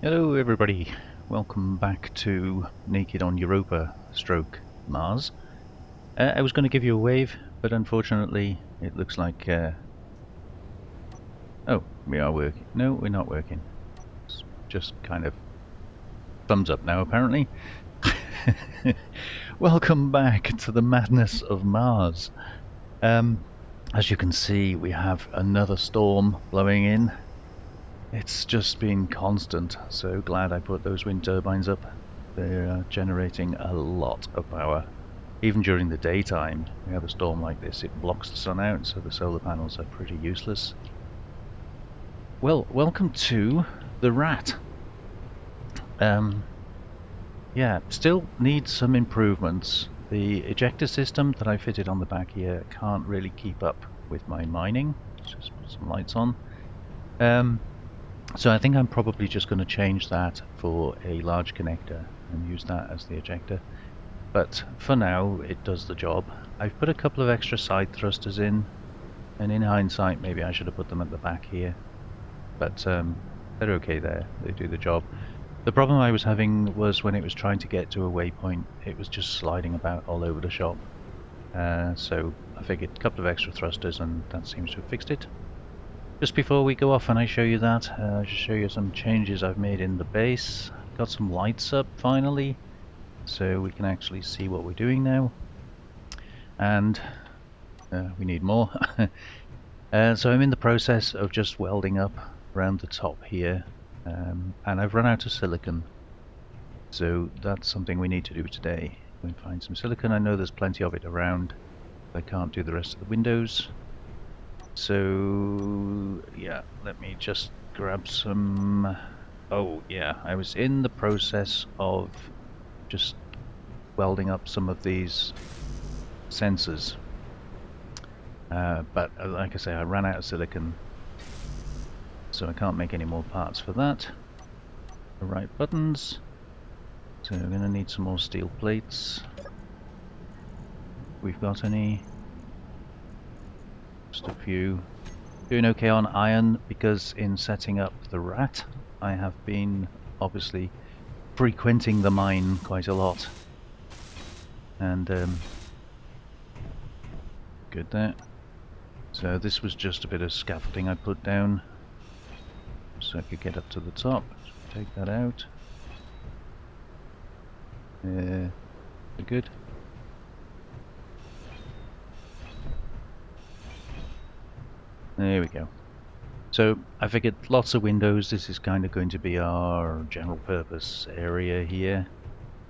Hello everybody, welcome back to Naked on Europa stroke Mars. I was going to give you a wave, but unfortunately it looks like... oh, we are working. No, we're not working. It's just kind of thumbs up now apparently. Welcome back to the madness of Mars. As you can see, we have another storm blowing in. It's just been constant, so glad I put those wind turbines up. They're generating a lot of power. Even during the daytime, we have a storm like this, it blocks the sun out, so the solar panels are pretty useless. Well, welcome to the Rat. Yeah, still needs some improvements. The ejector system that I fitted on the back here can't really keep up with my mining. Let's just put some lights on. So I think I'm probably just going to change that for a large connector and use that as the ejector. But for now, it does the job. I've put a couple of extra side thrusters in, and in hindsight, maybe I should have put them at the back here. But they're okay there. They do the job. The problem I was having was when it was trying to get to a waypoint, it was just sliding about all over the shop. So I figured a couple of extra thrusters, and that seems to have fixed it. Just before we go off and I show you that, I'll just show you some changes I've made in the base. Got some lights up finally, so we can actually see what we're doing now. And we need more. So I'm in the process of just welding up around the top here, and I've run out of silicon. So that's something we need to do today. Go and find some silicon. I know there's plenty of it around. I can't do the rest of the windows. So yeah, let me just grab some... Oh yeah, I was in the process of just welding up some of these sensors. But like I say, I ran out of silicon, so I can't make any more parts for that. The right buttons. So we're going to need some more steel plates. We've got any... Just a few. Doing okay on iron because in setting up the Rat, I have been obviously frequenting the mine quite a lot. And good there. So this was just a bit of scaffolding I put down so I could get up to the top. Take that out. Good. There we go. So I figured lots of windows. This is kind of going to be our general purpose area here.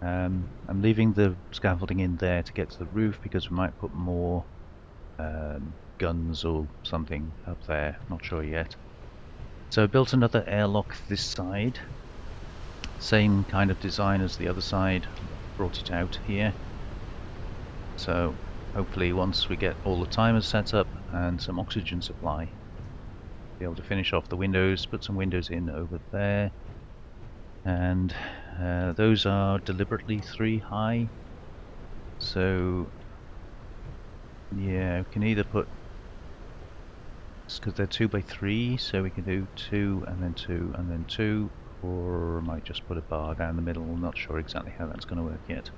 I'm leaving the scaffolding in there to get to the roof because we might put more guns or something up there. Not sure yet. So I built another airlock this side. Same kind of design as the other side. Brought it out here. So hopefully once we get all the timers set up and some oxygen supply, be able to finish off the windows, put some windows in over there. And those are deliberately 3 high. So yeah, we can either put, because they're 2 by 3, so we can do 2 and then 2 and then 2, or I might just put a bar down the middle. I'm not sure exactly how that's going to work yet.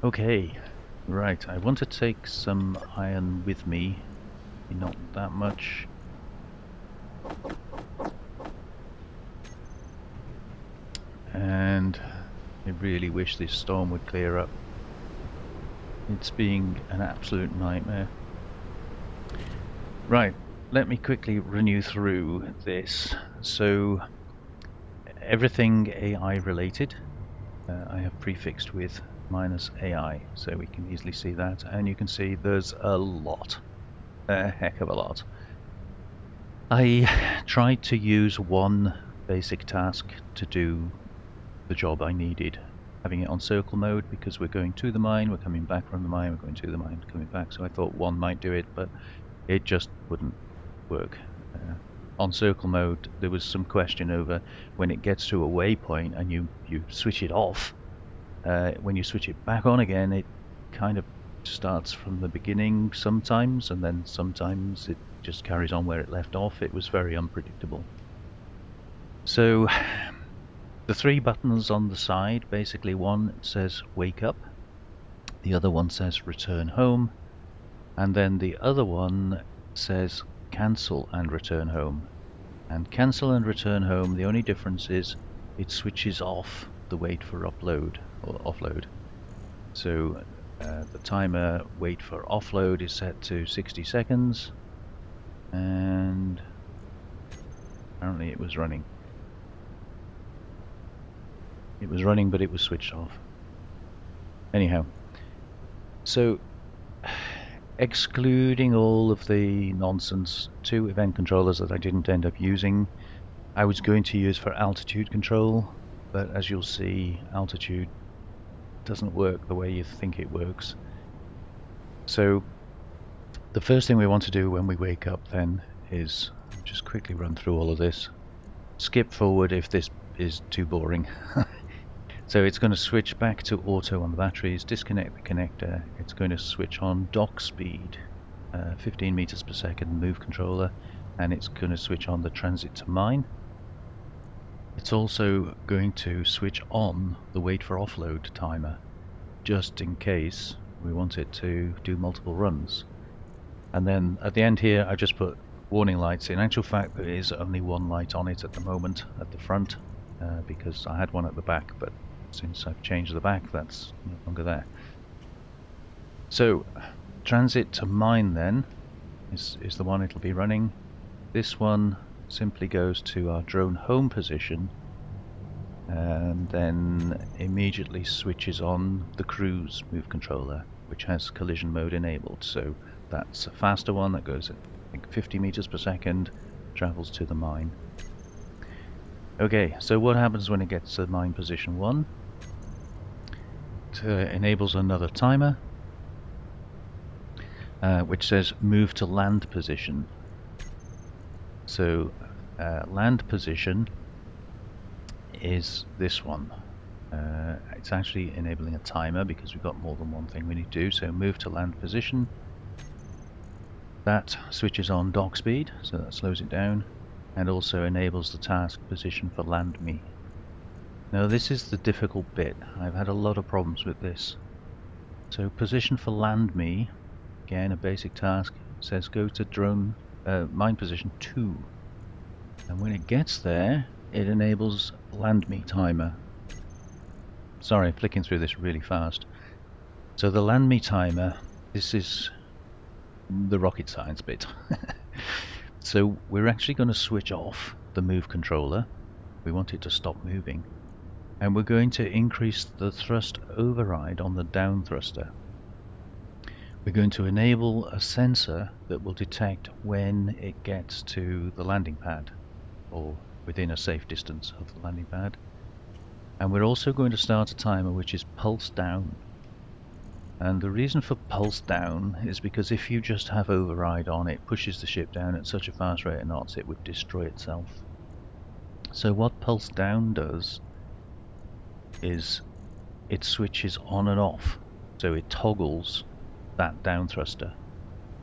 Okay, right, I want to take some iron with me, not that much. And I really wish this storm would clear up. It's being an absolute nightmare. Right, let me quickly run you through this. So everything AI related, I have prefixed with -AI, so we can easily see that, and you can see there's a lot, a heck of a lot. I tried to use one basic task to do the job I needed, having it on circle mode because we're going to the mine, we're coming back from the mine, we're going to the mine, coming back, so I thought one might do it, but it just wouldn't work. On circle mode there was some question over when it gets to a waypoint and you switch it off. When you switch it back on again, it kind of starts from the beginning sometimes, and then sometimes it just carries on where it left off. It was very unpredictable. So the three buttons on the side, basically one says wake up, the other one says return home, and then the other one says cancel and return home. And cancel and return home, the only difference is it switches off the wait for upload or offload. So the timer wait for offload is set to 60 seconds, and apparently it was running. It was running, but it was switched off. Anyhow, so excluding all of the nonsense, two event controllers that I didn't end up using, I was going to use for altitude control, but as you'll see, altitude doesn't work the way you think it works. So the first thing we want to do when we wake up then is just quickly run through all of this. Skip forward if this is too boring. So it's going to switch back to auto on the batteries, disconnect the connector, it's going to switch on dock speed, 15 meters per second move controller, and it's going to switch on the transit to mine. It's also going to switch on the wait for offload timer, just in case we want it to do multiple runs. And then at the end here I just put warning lights. In actual fact there is only one light on it at the moment at the front, because I had one at the back, but since I've changed the back that's no longer there. So transit to mine then is the one it'll be running. This one simply goes to our drone home position and then immediately switches on the cruise move controller, which has collision mode enabled. So that's a faster one that goes at I think 50 meters per second, travels to the mine. Okay, so what happens when it gets to mine position 1? It enables another timer, which says move to land position. So land position is this one. It's actually enabling a timer because we've got more than one thing we need to do. So move to land position. That switches on dock speed, so that slows it down, and also enables the task position for land me. Now this is the difficult bit. I've had a lot of problems with this. So position for land me, again a basic task, says go to drone mine position 2. And when it gets there, it enables land me timer. Sorry, flicking through this really fast. So the land me timer, this is the rocket science bit. So we're actually going to switch off the move controller. We want it to stop moving. And we're going to increase the thrust override on the down thruster. We're going to enable a sensor that will detect when it gets to the landing pad, or within a safe distance of the landing pad. And we're also going to start a timer which is pulse down. And the reason for pulse down is because if you just have override on, it pushes the ship down at such a fast rate of knots it would destroy itself. So what pulse down does is it switches on and off. So it toggles that down thruster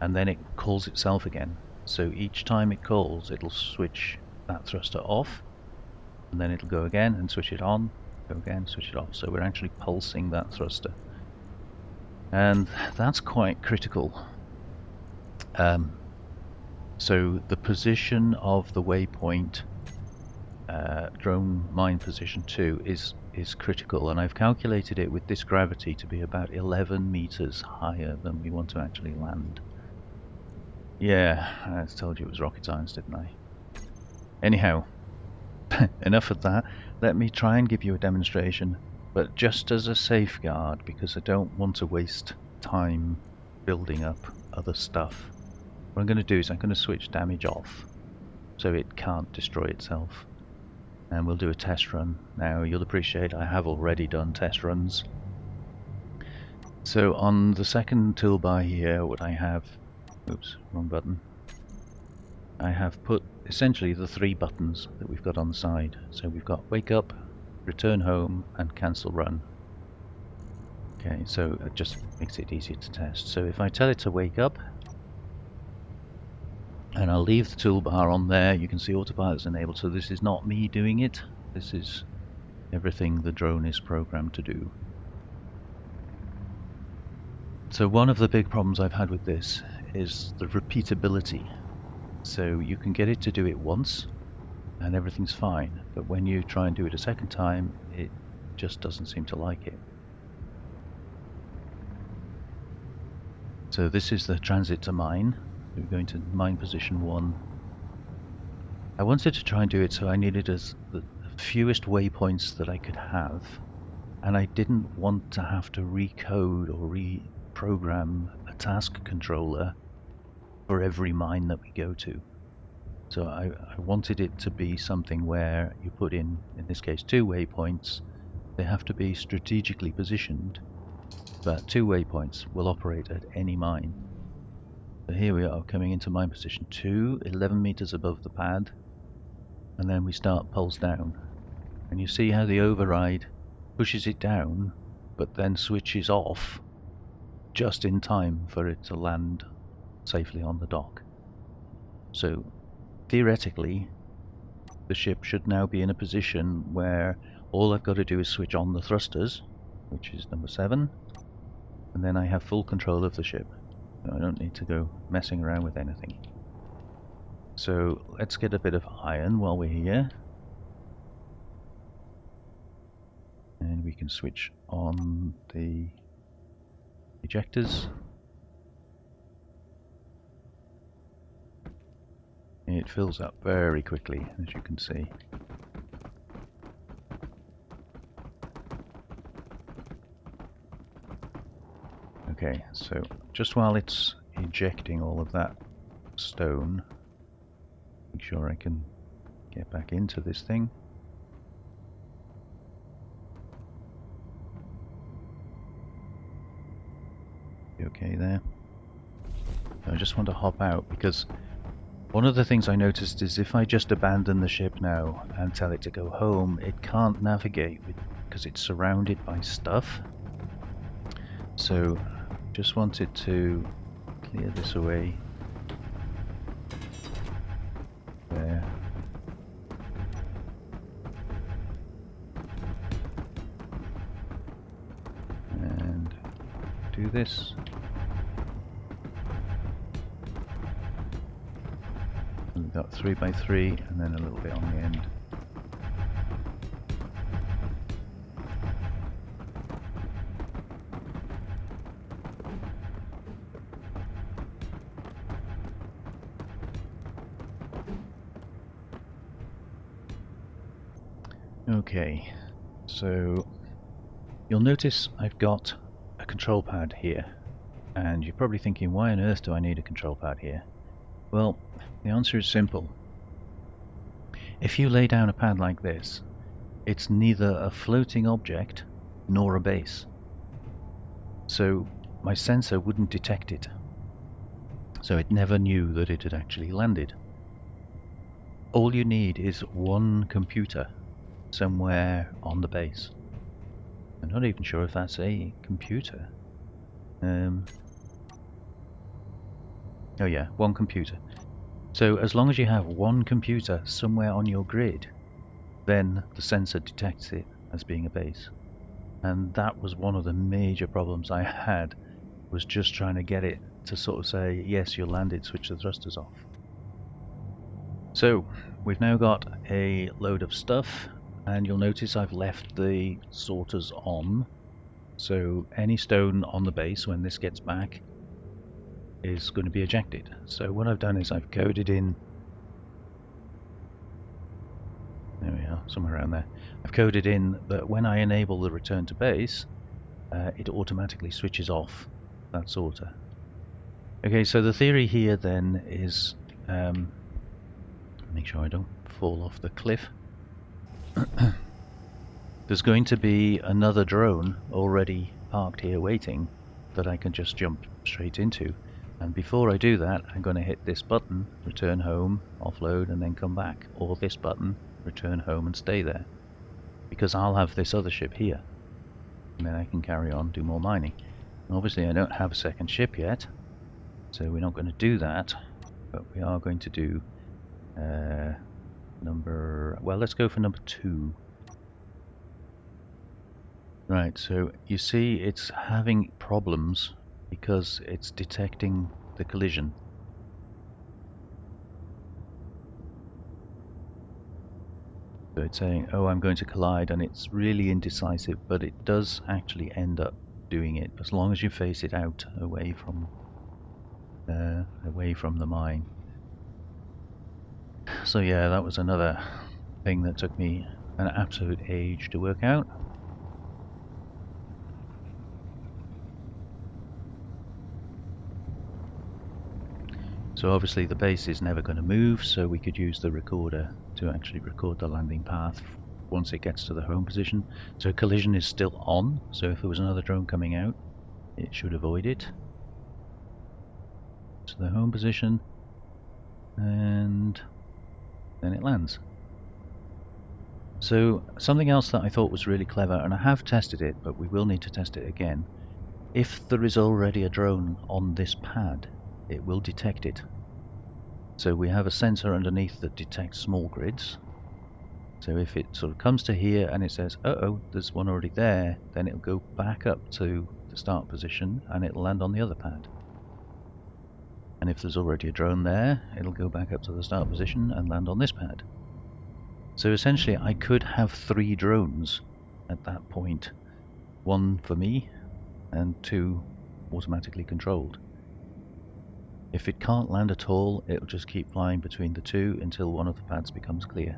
and then it calls itself again. So each time it calls, it'll switch that thruster off, and then it'll go again and switch it on, go again, switch it off. So we're actually pulsing that thruster. And that's quite critical. So the position of the waypoint, drone mine position 2, is critical, and I've calculated it with this gravity to be about 11 meters higher than we want to actually land. Yeah, I told you it was rocket science, didn't I? Anyhow, enough of that. Let me try and give you a demonstration, but just as a safeguard, because I don't want to waste time building up other stuff. What I'm going to do is I'm going to switch damage off so it can't destroy itself. And we'll do a test run. Now you'll appreciate I have already done test runs. So on the second toolbar here, what I have, oops, wrong button. I have put essentially the 3 buttons that we've got on the side. So we've got wake up, return home, and cancel run. Okay, so it just makes it easier to test. So if I tell it to wake up, And I'll leave the toolbar on there. You can see autopilot is enabled, so this is not me doing it. This is everything the drone is programmed to do. So one of the big problems I've had with this is the repeatability. So you can get it to do it once and everything's fine, but when you try and do it a second time, it just doesn't seem to like it. So this is the transit to mine. We're going to mine position 1. I wanted to try and do it so I needed the fewest waypoints that I could have, and I didn't want to have to recode or reprogram a task controller for every mine that we go to. So I wanted it to be something where you put in this case, 2 waypoints. They have to be strategically positioned, but 2 waypoints will operate at any mine. So here we are coming into mine position 2, 11 meters above the pad, and then we start pulse down. And you see how the override pushes it down, but then switches off just in time for it to land safely on the dock. So theoretically, the ship should now be in a position where all I've got to do is switch on the thrusters, which is number 7, and then I have full control of the ship. So I don't need to go messing around with anything. So let's get a bit of iron while we're here. And we can switch on the ejectors. It fills up very quickly, as you can see. Okay, so just while it's ejecting all of that stone, make sure I can get back into this thing. Okay there. I just want to hop out because one of the things I noticed is if I just abandon the ship now and tell it to go home, it can't navigate because it's surrounded by stuff. So just wanted to clear this away. There. And do this. We've got 3x3 and then a little bit on the end. Okay, so you'll notice I've got a control pad here, and you're probably thinking, why on earth do I need a control pad here? Well, the answer is simple. If you lay down a pad like this, it's neither a floating object nor a base. So my sensor wouldn't detect it. So it never knew that it had actually landed. All you need is one computer somewhere on the base. I'm not even sure if that's a computer. Oh yeah, one computer. So as long as you have one computer somewhere on your grid, then the sensor detects it as being a base. And that was one of the major problems I had, was just trying to get it to sort of say, yes, you're landed, switch the thrusters off. So we've now got a load of stuff, and you'll notice I've left the sorters on. So any stone on the base, when this gets back, is going to be ejected. So what I've done is I've coded in, there we are, somewhere around there. I've coded in that when I enable the return to base, it automatically switches off that sorter. Okay, so the theory here then is, make sure I don't fall off the cliff. There's going to be another drone already parked here waiting that I can just jump straight into. And before I do that, I'm going to hit this button, return home, offload, and then come back. Or this button, return home and stay there. Because I'll have this other ship here. And then I can carry on, do more mining. And obviously I don't have a second ship yet, so we're not going to do that. but we are going to do let's go for number 2. Right, so you see it's having problems because it's detecting the collision. So it's saying, oh, I'm going to collide, and it's really indecisive, but it does actually end up doing it as long as you face it out away from the mine. So yeah, that was another thing that took me an absolute age to work out. So obviously the base is never going to move, so we could use the recorder to actually record the landing path once it gets to the home position. So collision is still on, so if there was another drone coming out, it should avoid it. To the home position, and then it lands. So something else that I thought was really clever, and I have tested it, but we will need to test it again. If there is already a drone on this pad, it will detect it. So we have a sensor underneath that detects small grids. So if it sort of comes to here and it says, uh-oh, there's one already there, then it'll go back up to the start position and it'll land on the other pad. And if there's already a drone there, it'll go back up to the start position and land on this pad. So essentially I could have 3 drones at that point. 1 for me and 2 automatically controlled. If it can't land at all, it'll just keep flying between the 2 until one of the pads becomes clear.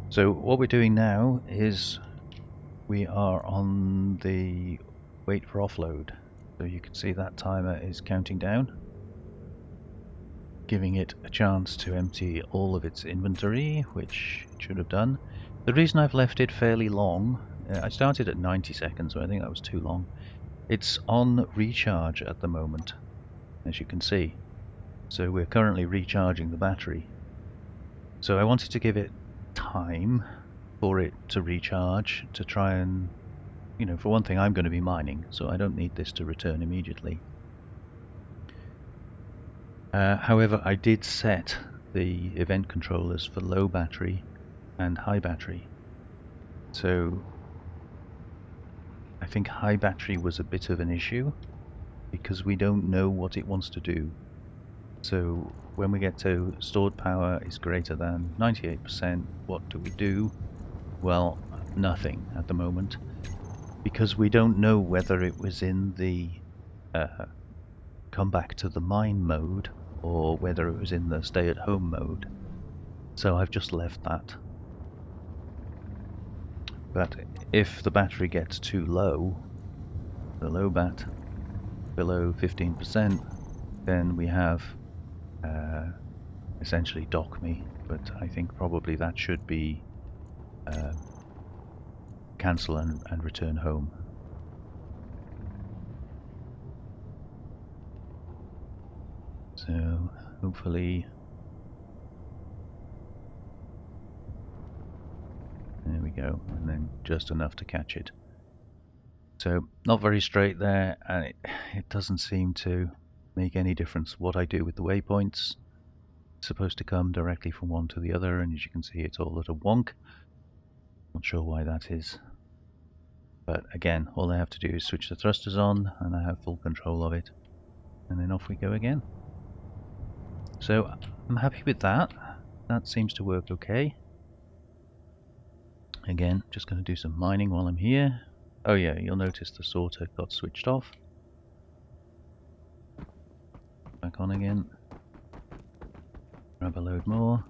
So what we're doing now is we are on the wait for offload. So you can see that timer is counting down, giving it a chance to empty all of its inventory, which it should have done. The reason I've left it fairly long, I started at 90 seconds, so I think that was too long. It's on recharge at the moment, as you can see. So we're currently recharging the battery. So I wanted to give it time for it to recharge, to try and, for one thing, I'm going to be mining, so I don't need this to return immediately. However, I did set the event controllers for low battery and high battery. So I think high battery was a bit of an issue because we don't know what it wants to do. So when we get to stored power is greater than 98%, what do we do? Well, nothing at the moment, because we don't know whether it was in the come back to the mine mode or whether it was in the stay at home mode. So I've just left that. But if the battery gets too low, the low bat below 15%, then we have essentially dock me, but I think probably that should be cancel and return home. So hopefully, there we go, and then just enough to catch it. So not very straight there, and it doesn't seem to make any difference what I do with the waypoints. It's supposed to come directly from one to the other, and as you can see, it's all at a wonk. Not sure why that is. But again, all I have to do is switch the thrusters on, and I have full control of it. And then off we go again. So I'm happy with that. That seems to work okay. Again, just going to do some mining while I'm here. Oh yeah, you'll notice the sorter got switched off. Back on again. Grab a load more.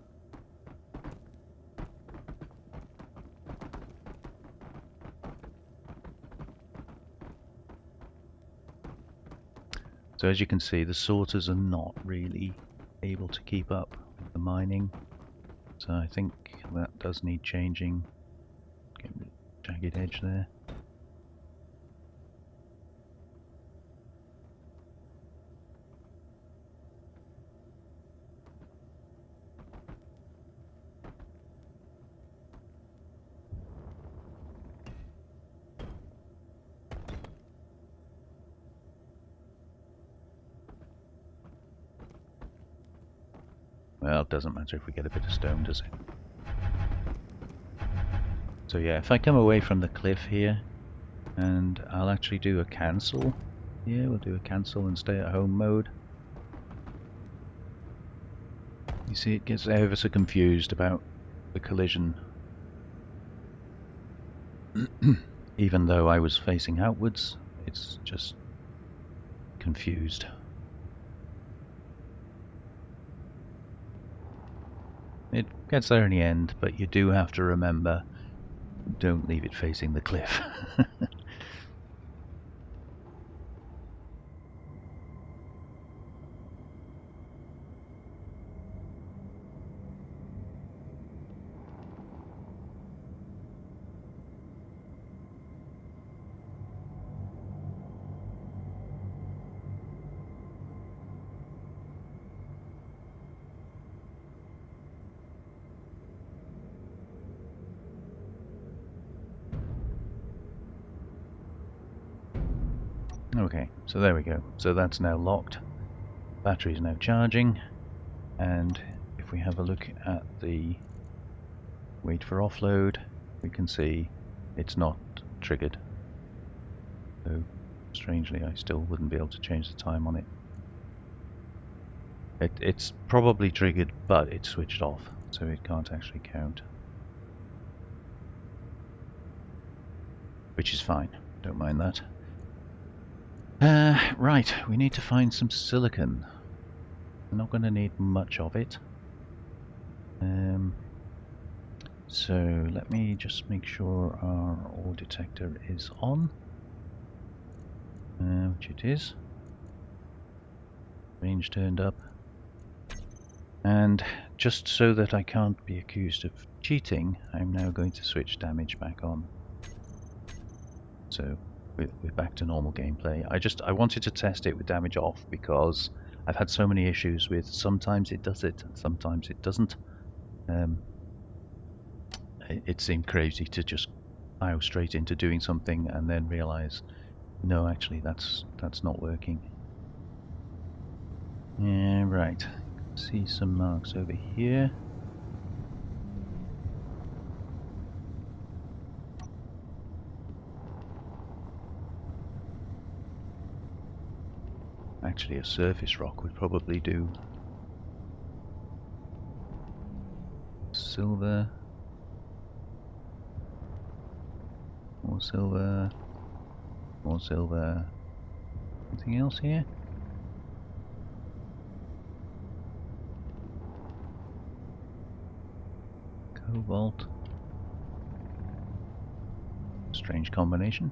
So as you can see, the sorters are not really able to keep up with the mining. So I think that does need changing. Get the jagged edge there. Well, it doesn't matter if we get a bit of stone, does it? So yeah, if I come away from the cliff here, and I'll actually do a cancel. Yeah, we'll do a cancel and stay at home mode. You see, it gets ever so confused about the collision. Even though I was facing outwards, it's just confused. It gets there in the end, but you do have to remember, don't leave it facing the cliff. Okay, so there we go. So that's now locked. Battery is now charging, and if we have a look at the wait for offload, we can see it's not triggered. So strangely, I still wouldn't be able to change the time on it. It's probably triggered, but it's switched off, so it can't actually count. Which is fine, don't mind that. Right, we need to find some silicon. We're not going to need much of it. So let me just make sure our ore detector is on, which it is. Range turned up. And just so that I can't be accused of cheating, I'm now going to switch damage back on. So we're back to normal gameplay. I wanted to test it with damage off because I've had so many issues with sometimes it does it and sometimes it doesn't. It seemed crazy to just plow straight into doing something and then realize, no, actually that's not working. Yeah, right. See some marks over here. Actually, a surface rock would probably do. Silver. More silver. More silver. Anything else here? Cobalt. Strange combination.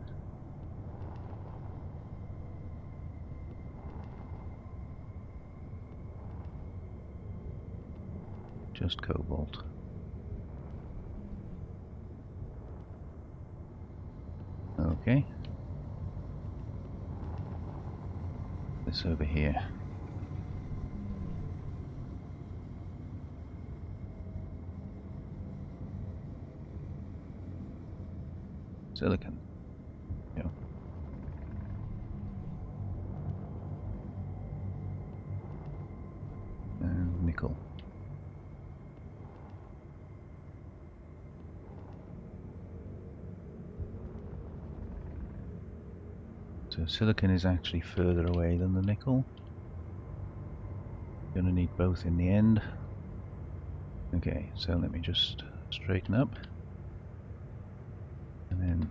Just cobalt. Okay. This over here. Silicon. Yeah. And nickel. So silicon is actually further away than the nickel. Gonna need both in the end. Okay, so let me just straighten up and then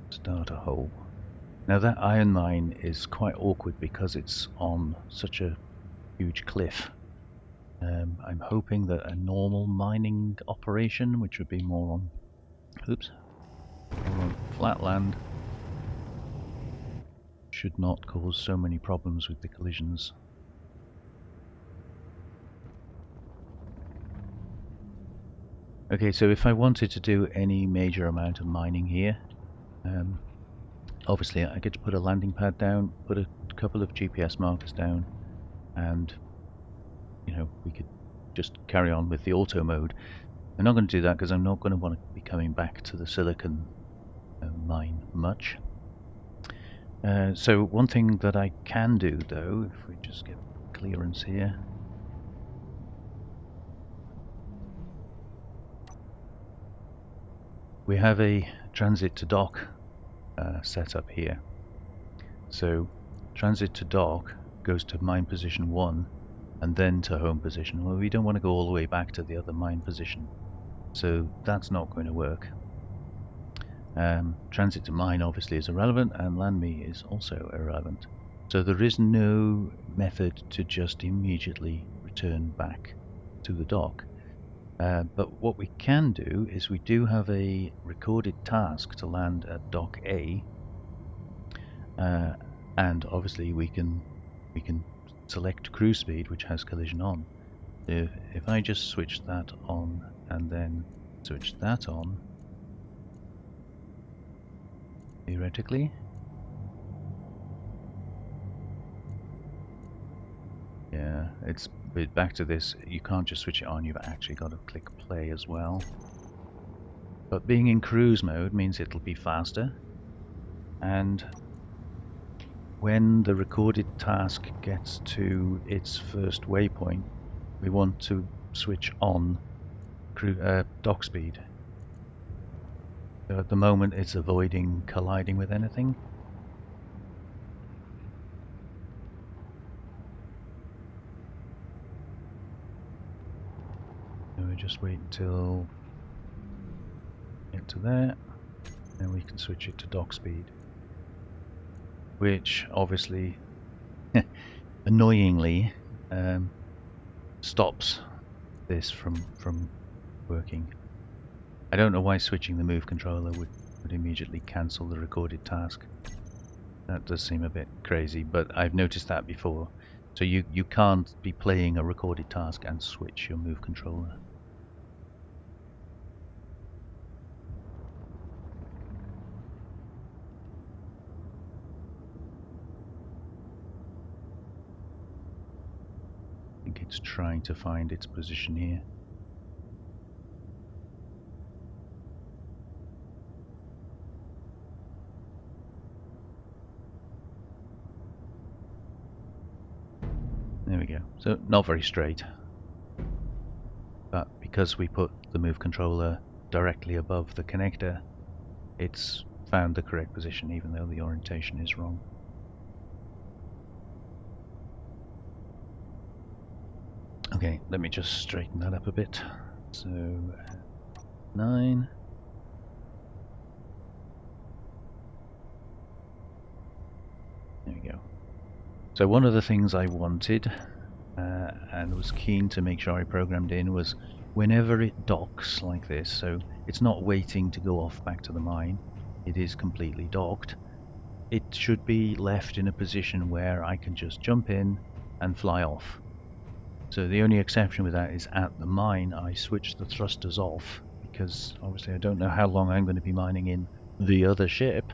start a hole. Now that iron mine is quite awkward because it's on such a huge cliff. I'm hoping that a normal mining operation, which would be more on, more on flat land, should not cause so many problems with the collisions. Okay, so if I wanted to do any major amount of mining here, obviously I get to put a landing pad down, put a couple of GPS markers down, and you know, we could just carry on with the auto mode. I'm not going to do that because I'm not going to want to be coming back to the silicon mine much. So one thing that I can do though, if we just get clearance here, we have a transit to dock set up here. So transit to dock goes to mine position 1 and then to home position. Well, we don't want to go all the way back to the other mine position, so that's not going to work. Transit to mine obviously is irrelevant, and land me is also irrelevant. So there is no method to just immediately return back to the dock. But what we can do is we do have a recorded task to land at dock A, and obviously we can select cruise speed, which has collision on. If I just switch that on and then switch that on, theoretically, yeah, it's back to this. You can't just switch it on, you've actually got to click play as well. But being in cruise mode means it'll be faster, and when the recorded task gets to its first waypoint, we want to switch on dock speed. So at the moment it's avoiding colliding with anything. So we just wait until get to there, and we can switch it to dock speed, which obviously annoyingly stops this from working. I don't know why switching the move controller would immediately cancel the recorded task. That does seem a bit crazy, but I've noticed that before. So you can't be playing a recorded task and switch your move controller. I think it's trying to find its position here. There we go. So not very straight, but because we put the move controller directly above the connector, it's found the correct position even though the orientation is wrong. Okay, let me just straighten that up a bit. So 9. There we go. So one of the things I wanted and was keen to make sure I programmed in was whenever it docks like this, so it's not waiting to go off back to the mine, it is completely docked, it should be left in a position where I can just jump in and fly off. So the only exception with that is at the mine I switch the thrusters off, because obviously I don't know how long I'm going to be mining in the other ship.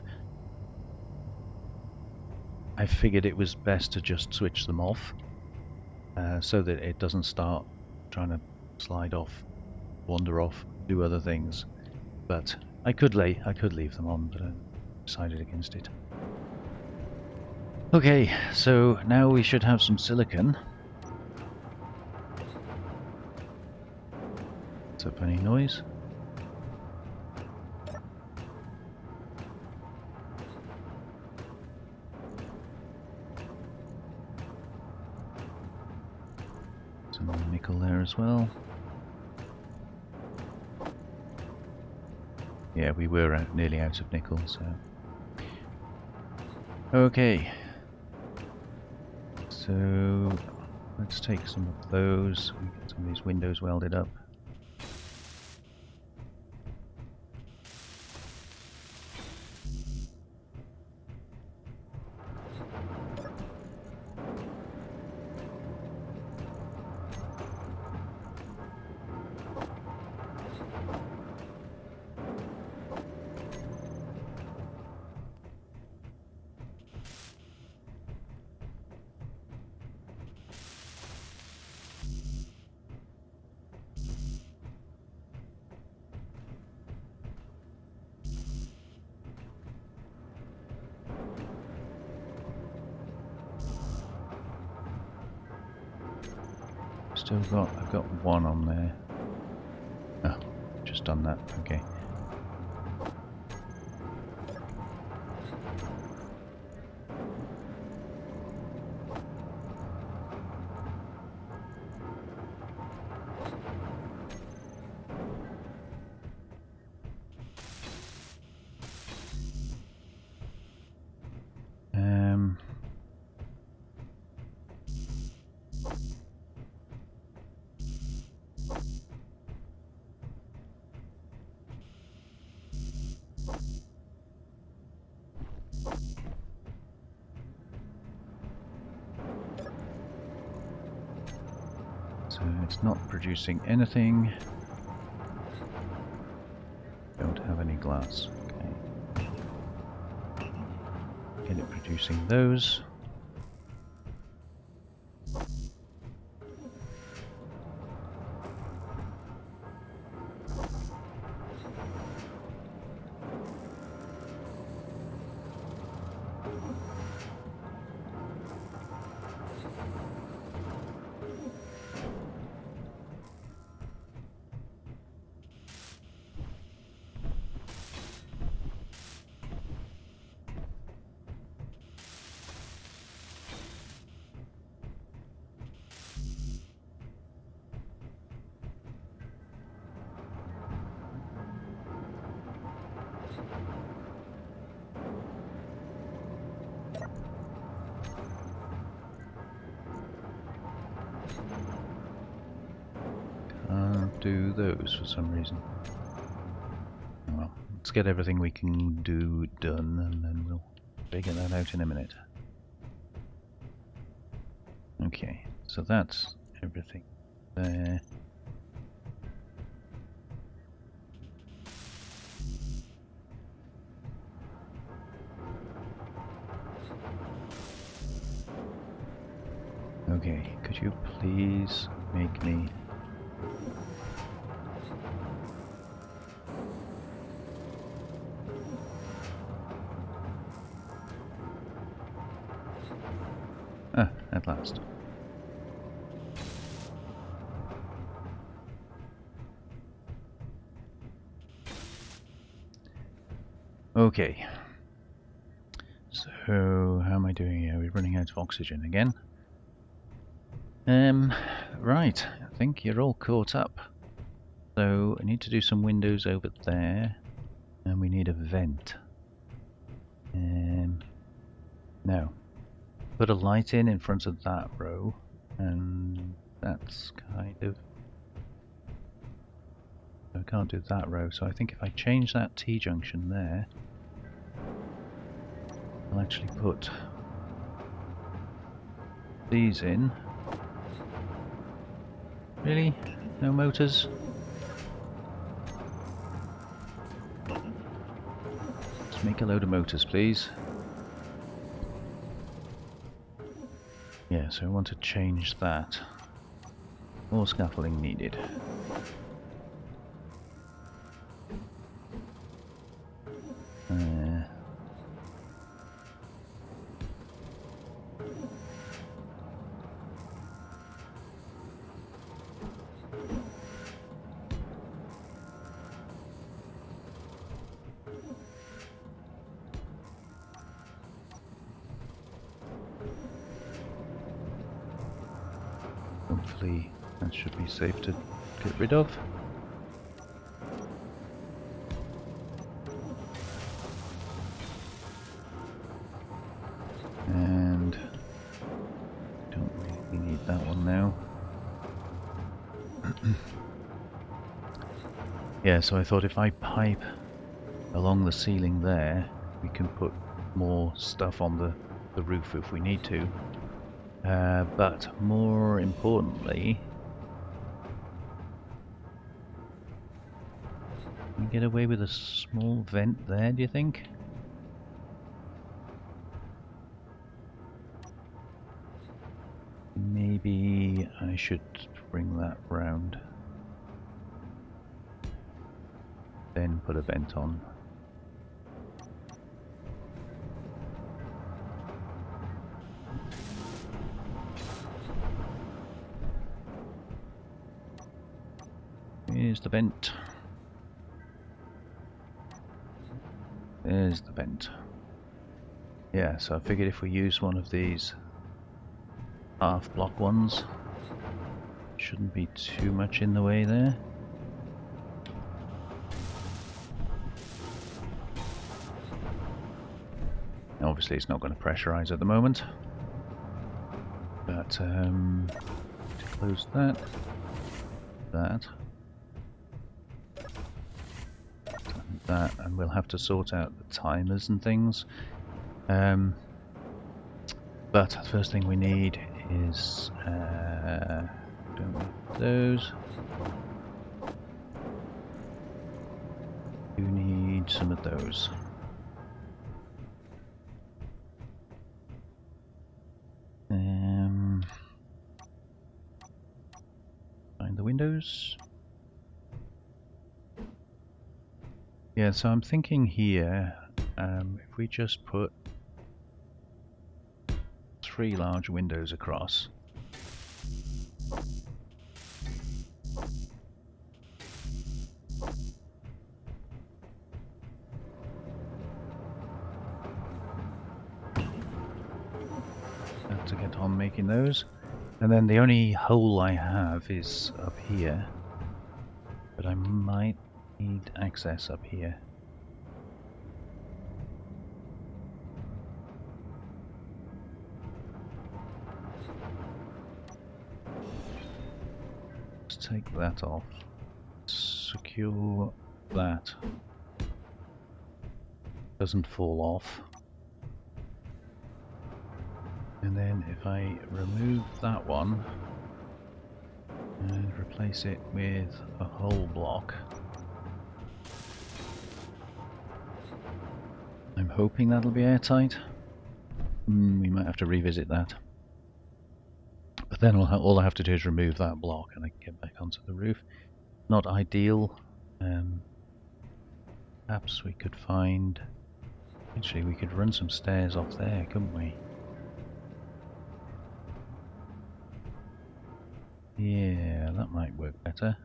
I figured it was best to just switch them off so that it doesn't start trying to slide off, wander off, do other things. But I could leave them on, but I decided against it. Okay, so now we should have some silicon. What's up, any noise? Some nickel there as well. Yeah, we were nearly out of nickel, so... Okay. So, let's take some of those. We get some of these windows welded up. I've got one on there. Oh, just done that, okay. So it's not producing anything. Don't have any glass. Okay. Get it producing those. Can't do those for some reason. Well, let's get everything we can do done and then we'll figure that out in a minute. Okay, so that's everything there. Okay, could you please make me... Ah, at last. Okay. So, how am I doing here? We're running out of oxygen again. Right, I think you're all caught up. So, I need to do some windows over there. And we need a vent. Now, put a light in front of that row. And that's kind of... I can't do that row, so I think if I change that T-junction there, I'll actually put these in. Really? No motors? Let's make a load of motors, please. Yeah, so I want to change that. More scaffolding needed. Hopefully that should be safe to get rid of. And don't really need that one now. Yeah, so I thought if I pipe along the ceiling there, we can put more stuff on the roof if we need to. But more importantly, can we get away with a small vent there, do you think? Maybe I should bring that round. Then put a vent on. Here's the vent. There's the vent. Yeah, so I figured if we use one of these half block ones, shouldn't be too much in the way there. Obviously it's not going to pressurize at the moment, but to close that, and we'll have to sort out the timers and things. But the first thing we need is don't need those. You need some of those. Find the windows. Yeah, so I'm thinking here, if we just put 3 large windows across. Have to get on making those. And then the only hole I have is up here. But I might need access up here. Let's take that off. Secure that. Doesn't fall off. And then if I remove that one and replace it with a hole block, I'm hoping that'll be airtight. We might have to revisit that. But then all I have to do is remove that block and I can get back onto the roof. Not ideal. Perhaps we could find... Actually, we could run some stairs off there, couldn't we? Yeah, that might work better.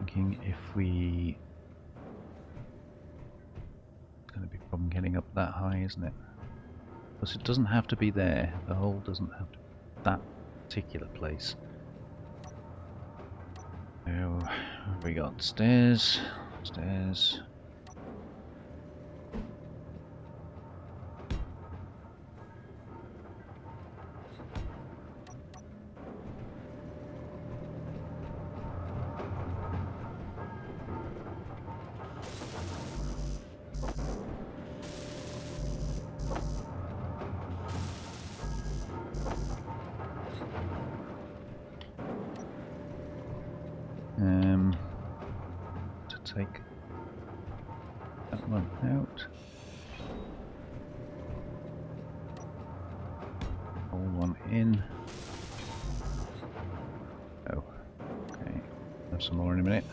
Thinking if we... It's going to be a problem getting up that high, isn't it? Because it doesn't have to be there. The hole doesn't have to be that particular place. So, we got stairs, stairs. To take that one out. Hold one in. Oh, okay. Have some more in a minute.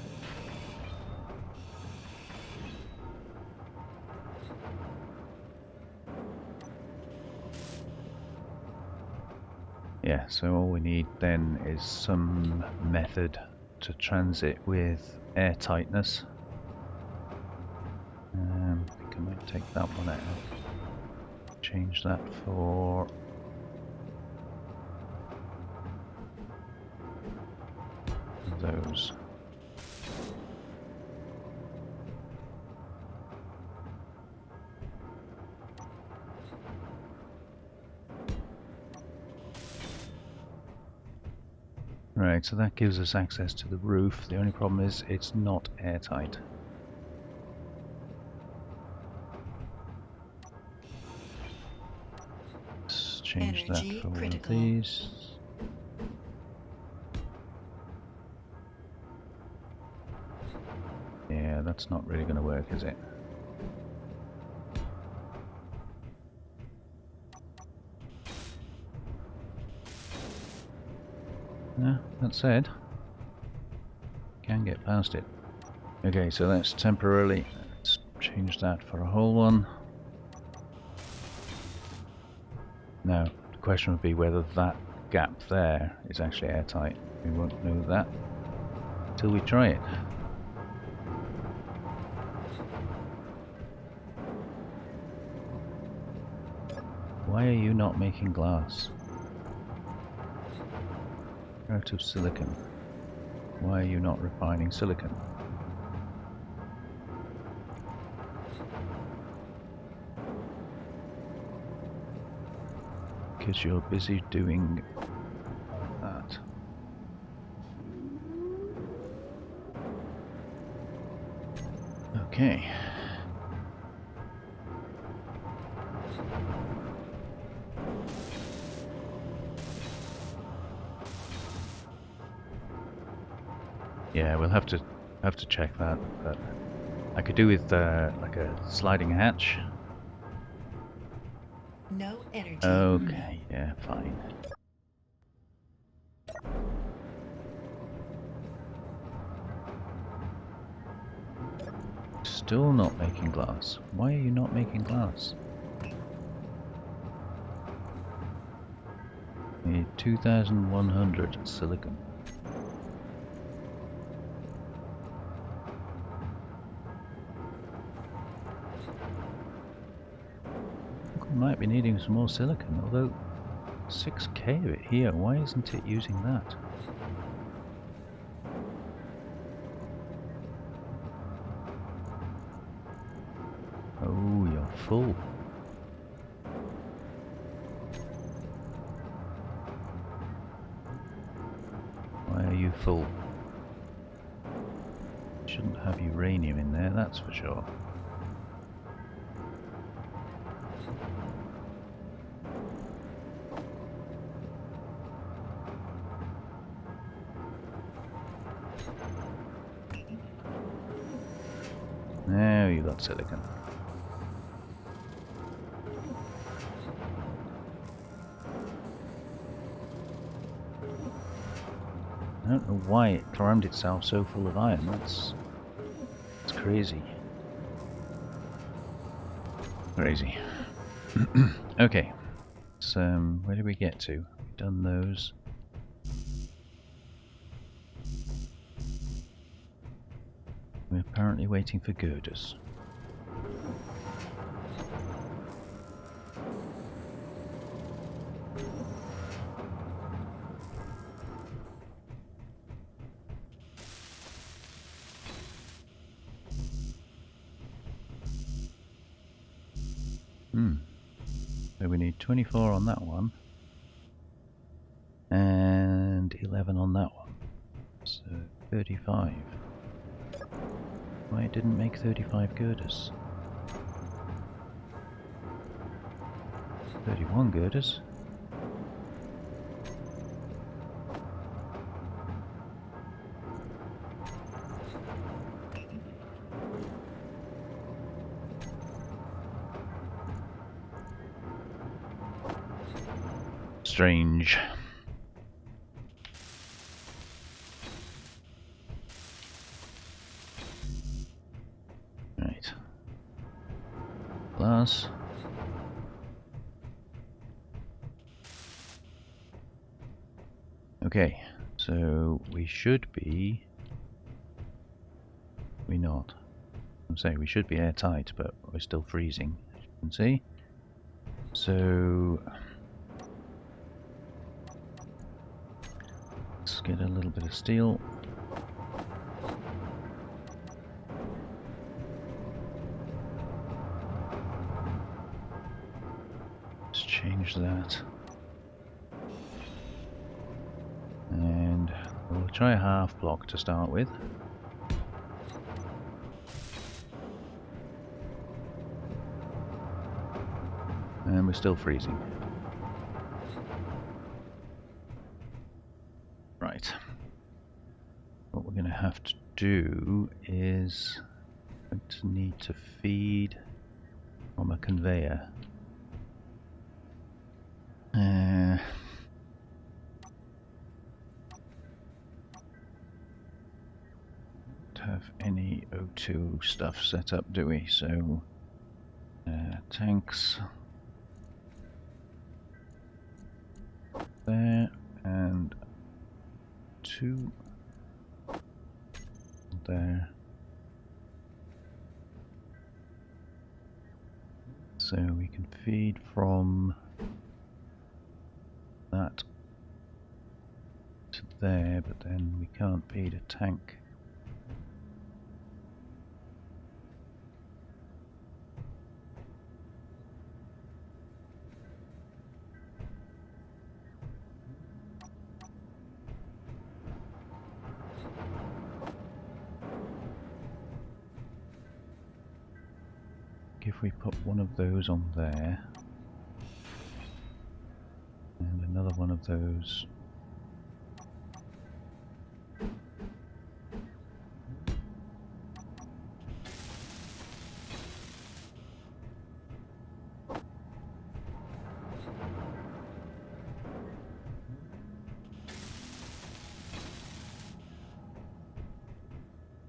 Yeah, so all we need then is some method to transit with air tightness. I think I might take that one out. Change that for those. Right, so that gives us access to the roof. The only problem is it's not airtight. Let's change that for one of these. Yeah, that's not really going to work, is it? No, that said, can get past it. Okay, so let's temporarily change that for a whole one. Now, the question would be whether that gap there is actually airtight. We won't know that until we try it. Why are you not making glass? Out of silicon. Why are you not refining silicon? Because you're busy doing that. Okay. Yeah, we'll have to check that, but I could do with like a sliding hatch. No energy. Okay, yeah, fine. Still not making glass. Why are you not making glass? Need 2,100 silicon. We might be needing some more silicon, although 6k of it here, why isn't it using that? Oh, you're full. Why are you full? Shouldn't have uranium in there, that's for sure. Now you got silicon. I don't know why it crammed itself so full of iron. That's crazy. Crazy. Okay. So where did we get to? We've done those. We're apparently waiting for girders. So we need 24 on that one. And 11 on that one. So 35. Why it didn't make 35 girders? 31 girders. Strange. Right. Glass. Okay, so we should be... We're not. I'm saying we should be airtight, but we're still freezing, as you can see. So... let's get a little bit of steel. Let's change that. And we'll try a half block to start with. And we're still freezing. Right. What we're going to have to do is going to need to feed from a conveyor. Don't have any O2 stuff set up, do we? So tanks there and 2 there. So we can feed from that to there, but then we can't feed a tank. If we put one of those on there and another one of those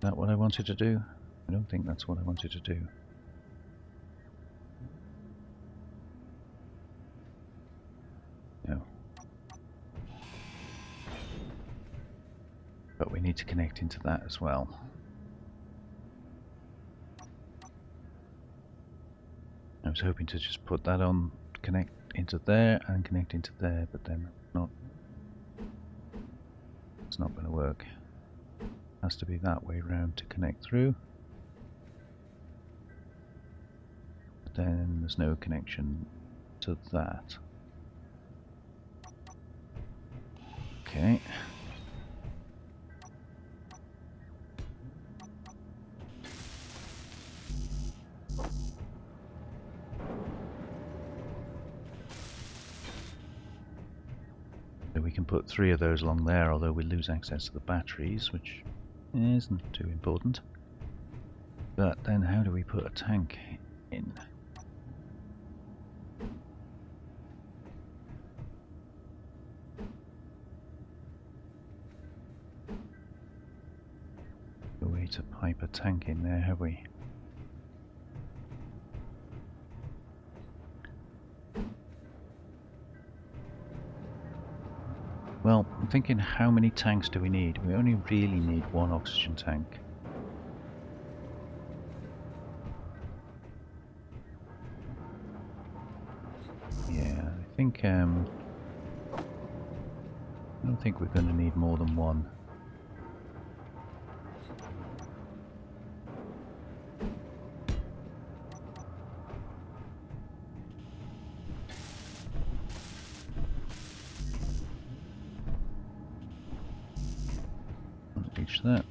Is that what I wanted to do? I don't think that's what I wanted to do. No. But we need to connect into that as well. I was hoping to just put that on, connect into there and connect into there, but then it's not going to work. It has to be that way round to connect through. But then there's no connection to that. Okay. So we can put 3 of those along there, although we lose access to the batteries, which isn't too important. But then how do we put a tank in? No way to pipe a tank in there, have we? Well, I'm thinking, how many tanks do we need? We only really need 1 oxygen tank. Yeah, I think I don't think we're going to need more than 1. Reach that.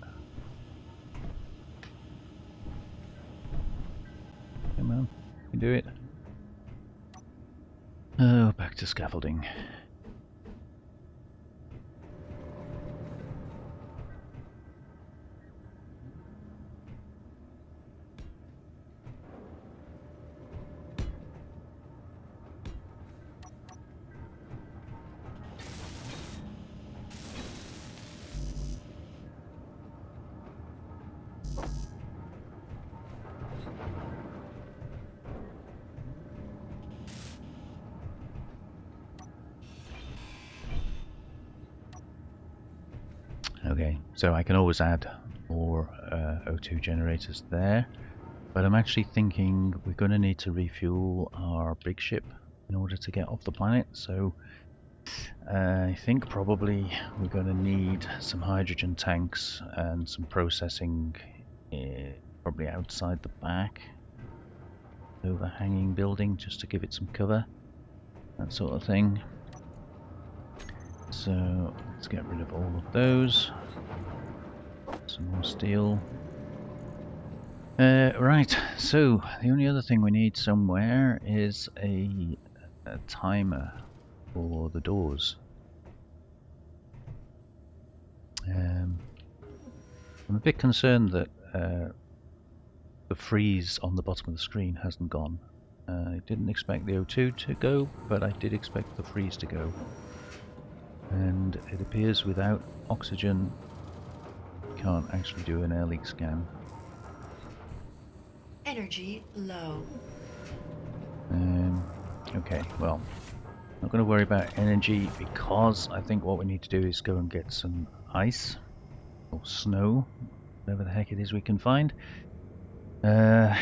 Come on, you can do it. Oh, back to scaffolding. Okay, so I can always add more O2 generators there, but I'm actually thinking we're going to need to refuel our big ship in order to get off the planet, so I think probably we're going to need some hydrogen tanks and some processing probably outside the back overhanging building just to give it some cover, that sort of thing. So let's get rid of all of those. Some more steel. Right, so the only other thing we need somewhere is a timer for the doors. I'm a bit concerned that the freeze on the bottom of the screen hasn't gone. I didn't expect the O2 to go, but I did expect the freeze to go. And it appears without oxygen, we can't actually do an air leak scan. Energy low. Okay, well, not going to worry about energy because I think what we need to do is go and get some ice or snow, whatever the heck it is we can find. But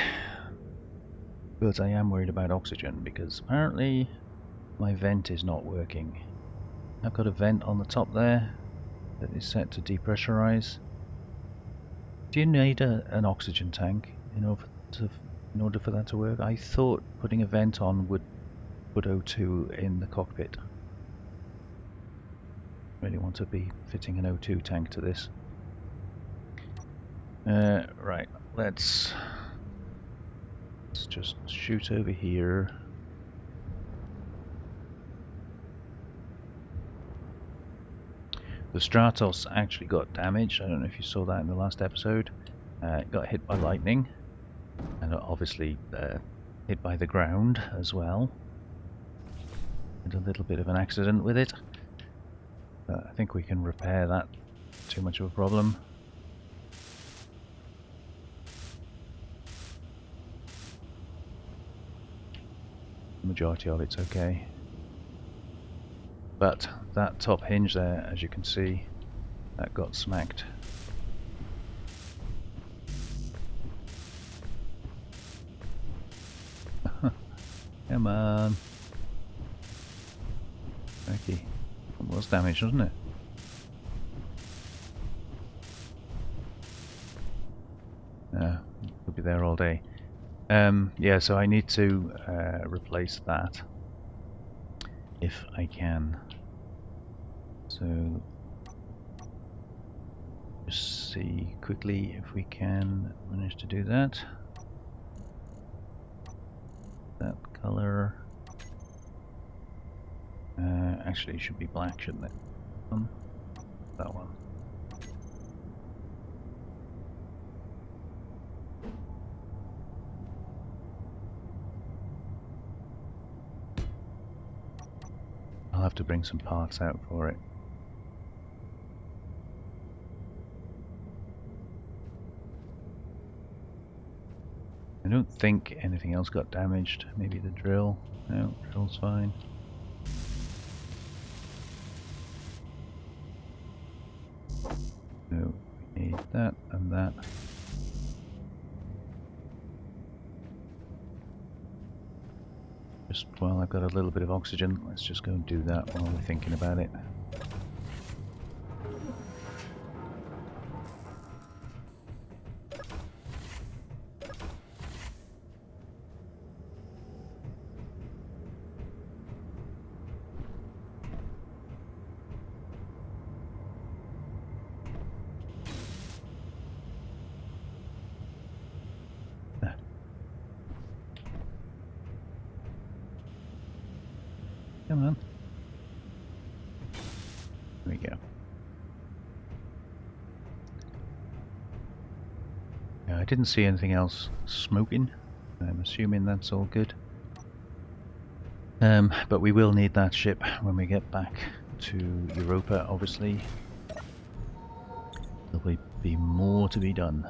I am worried about oxygen because apparently my vent is not working. I've got a vent on the top there, that is set to depressurize. Do you need an oxygen tank in order for that to work? I thought putting a vent on would put O2 in the cockpit. Really want to be fitting an O2 tank to this. Right, let's just shoot over here. The Stratos actually got damaged. I don't know if you saw that in the last episode. It got hit by lightning, and obviously hit by the ground as well. Had a little bit of an accident with it. I think we can repair that. Too much of a problem. The majority of it's okay. But that top hinge there, as you can see, that got smacked. Come on. Okay. It was damaged, wasn't it? We'll be there all day. Yeah, so I need to replace that if I can. So just see quickly if we can manage to do that. That color. Actually, it should be black, shouldn't it? That one. I'll have to bring some parts out for it. I don't think anything else got damaged. Maybe the drill. No, drill's fine. So we need that and that. Just while I've got a little bit of oxygen, let's just go and do that while we're thinking about it. Come on. There we go. Yeah, I didn't see anything else smoking. I'm assuming that's all good. But we will need that ship when we get back to Europa, obviously. There will be more to be done.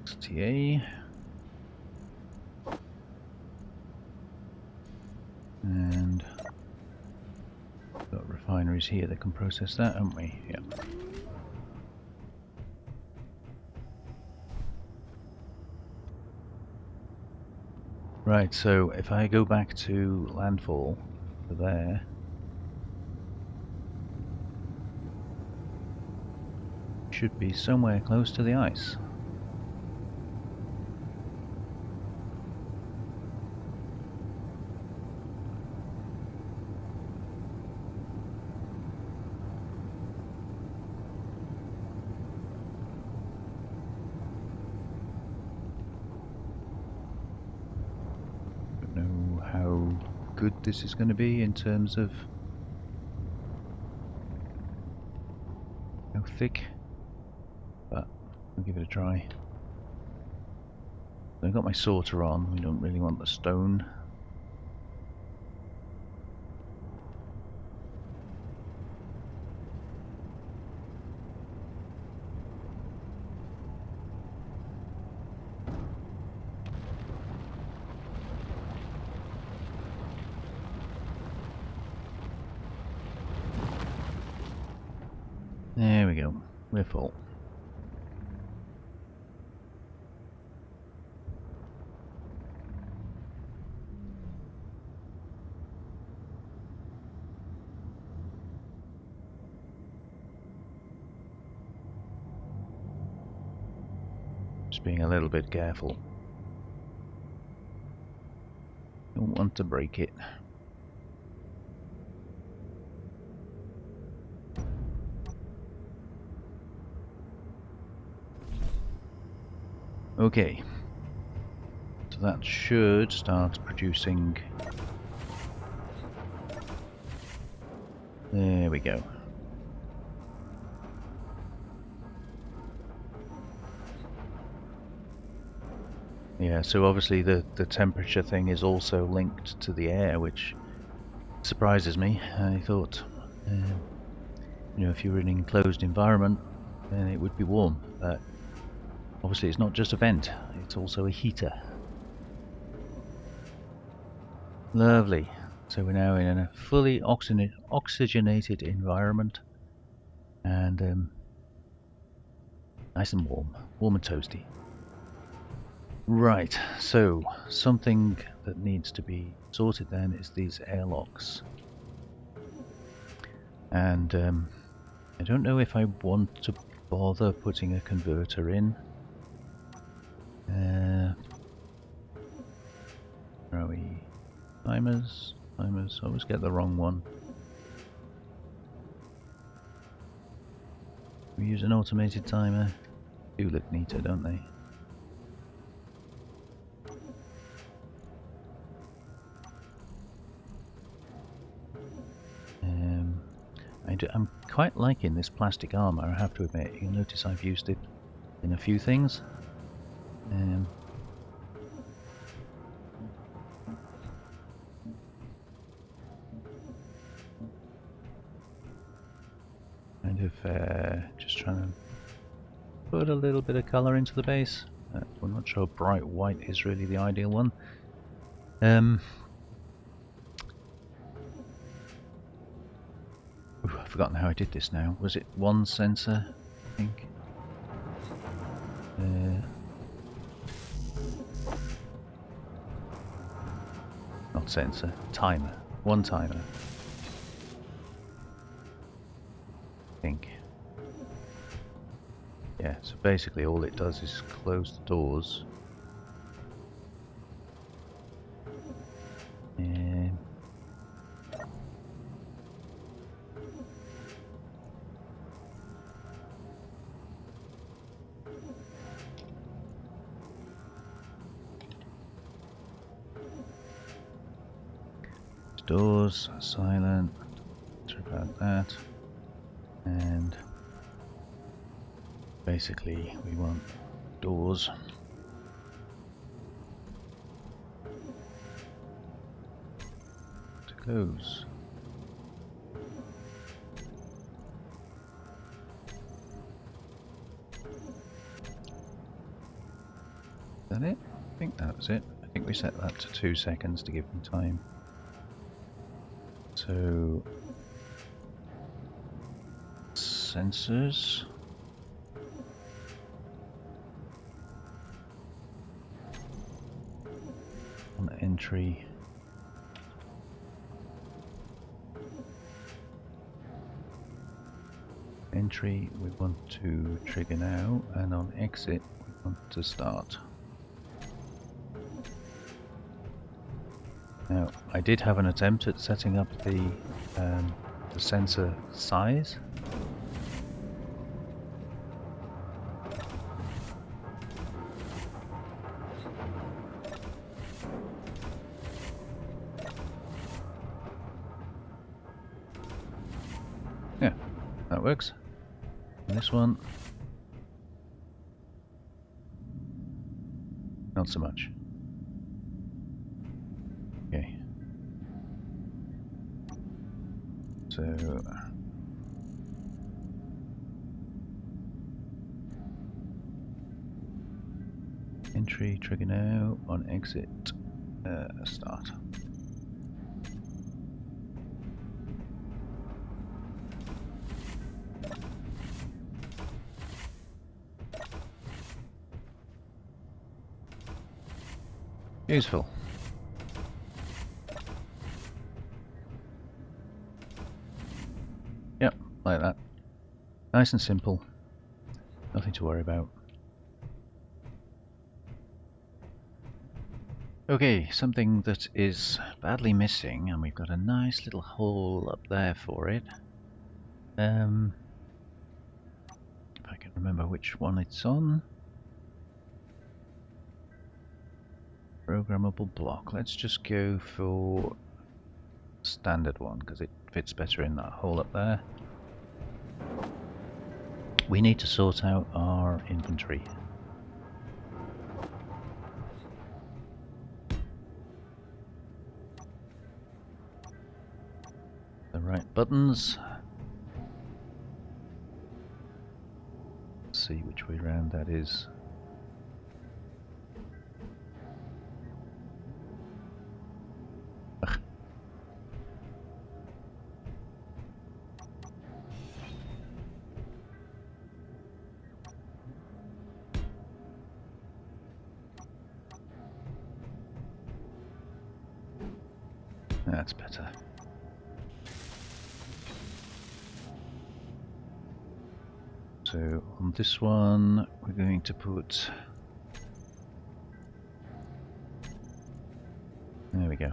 XTA. And we've got refineries here that can process that, haven't we? Yeah. Right, so if I go back to landfall to there, should be somewhere close to the ice. Good this is going to be in terms of how thick, but I'll give it a try. I've got my sorter on, we don't really want the stone. There we go, we're full. Just being a little bit careful. Don't want to break it. Okay. So that should start producing. There we go. Yeah, so obviously the temperature thing is also linked to the air, which surprises me. I thought, you know, if you were in an enclosed environment, then it would be warm. But obviously it's not just a vent, it's also a heater. Lovely. So we're now in a fully oxygenated environment, and nice and warm and toasty. Right, so something that needs to be sorted then is these airlocks. And I don't know if I want to bother putting a converter in. Where are we? Timers, always get the wrong one. We use an automated timer. They do look neater, don't they? I'm quite liking this plastic armor, I have to admit. You'll notice I've used it in a few things. Kind of just trying to put a little bit of colour into the base. I'm not sure bright white is really the ideal one. I've forgotten how I did this now. Was it one sensor, I think? Not sensor, timer. One timer. I think. Yeah, so basically all it does is close the doors. And doors silent. Sorry about that. And basically we want doors to close. Is that it? I think that was it. I think we set that to 2 seconds to give them time. So sensors. On entry. Entry we want to trigger now, and on exit we want to start. Now I did have an attempt at setting up the sensor size. Yeah, that works. And this one, not so much. Okay. So entry, trigger now, on exit, start. Useful. Yep, like that. Nice and simple. Nothing to worry about. Okay, something that is badly missing, and we've got a nice little hole up there for it. If I can remember which one it's on. Programmable block. Let's just go for standard one because it fits better in that hole up there. We need to sort out our inventory. The right buttons. Let's see which way round that is. Ugh. That's better. So on this one, we're going to put... There we go.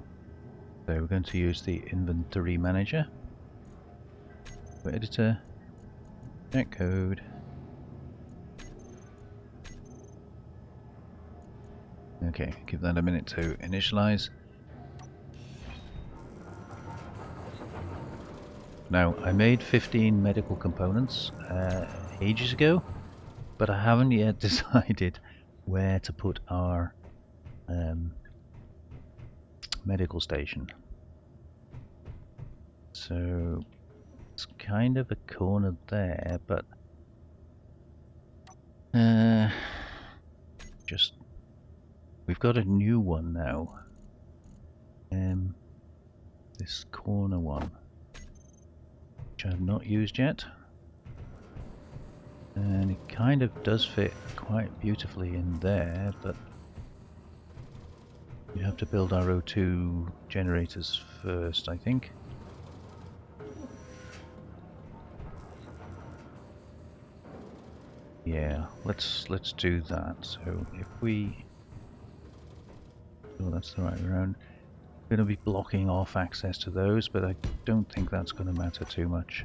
So we're going to use the inventory manager. Editor. Check code. Okay, give that a minute to initialize. Now, I made 15 medical components ages ago, but I haven't yet decided where to put our medical station. So it's kind of a corner there, but just we've got a new one now. This corner one, which I've not used yet, and it kind of does fit quite beautifully in there, but we have to build our O2 generators first, I think. Yeah, let's do that. So if we... Oh, that's the right way around. We're going to be blocking off access to those, but I don't think that's going to matter too much.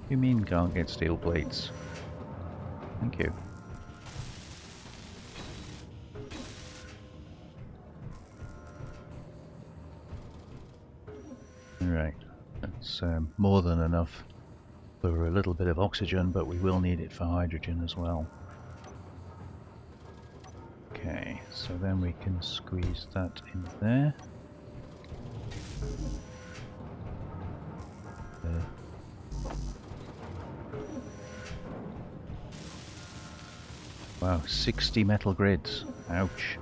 You mean can't get steel plates? Thank you. Right, that's more than enough for a little bit of oxygen, but we will need it for hydrogen as well. Okay, so then we can squeeze that in there. Wow, 60 metal grids. Ouch.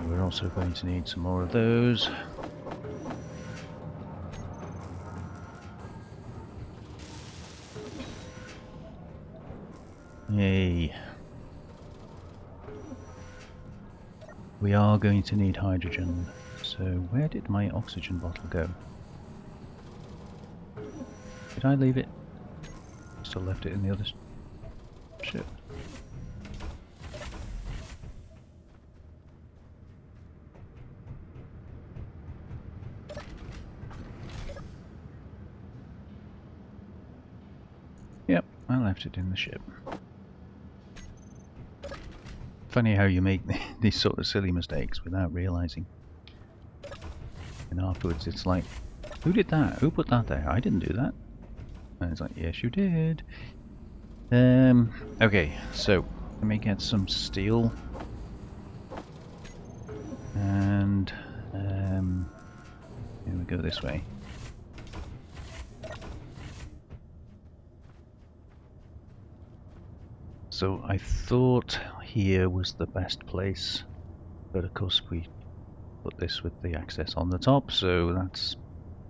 We're also going to need some more of those. Yay. We are going to need hydrogen. So where did my oxygen bottle go? Did I leave it? Still left it in the other ship. Yep, I left it in the ship. Funny how you make these sort of silly mistakes without realizing. And afterwards it's like, who did that? Who put that there? I didn't do that. And it's like, yes you did. Okay, so let me get some steel. And here we go this way. So I thought here was the best place, but of course we put this with the access on the top, so that's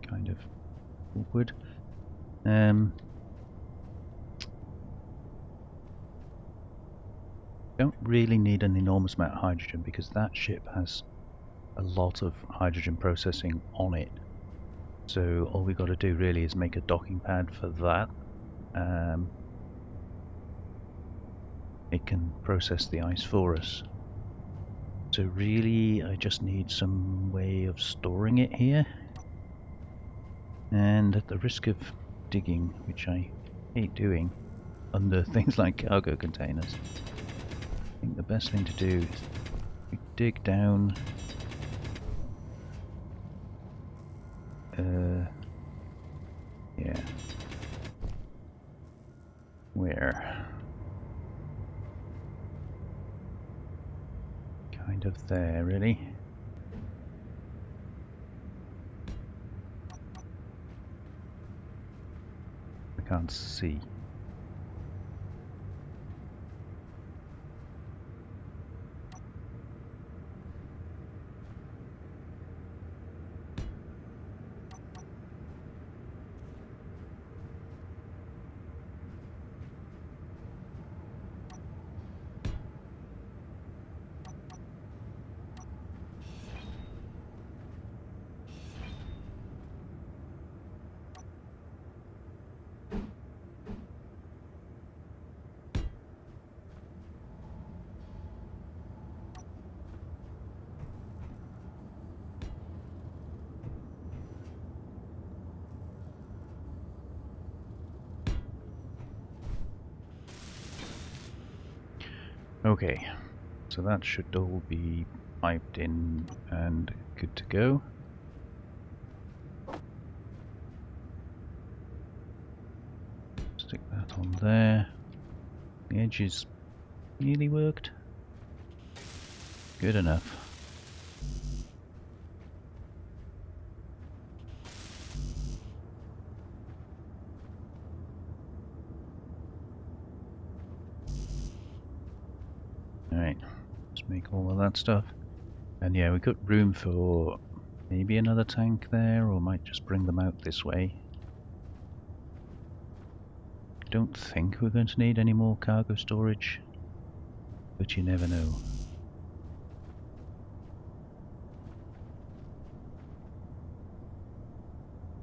kind of awkward. Don't really need an enormous amount of hydrogen because that ship has a lot of hydrogen processing on it. So all we've got to do really is make a docking pad for that. It can process the ice for us. So really I just need some way of storing it here. And at the risk of digging, which I hate doing, under things like cargo containers, I think the best thing to do is we dig down. Yeah. Where? Kind of there, really. I can't see. Okay, so that should all be piped in and good to go. Stick that on there. The edges nearly worked. Good enough. Alright, let's make all of that stuff. And yeah, we've got room for maybe another tank there, or might just bring them out this way. Don't think we're going to need any more cargo storage, but you never know.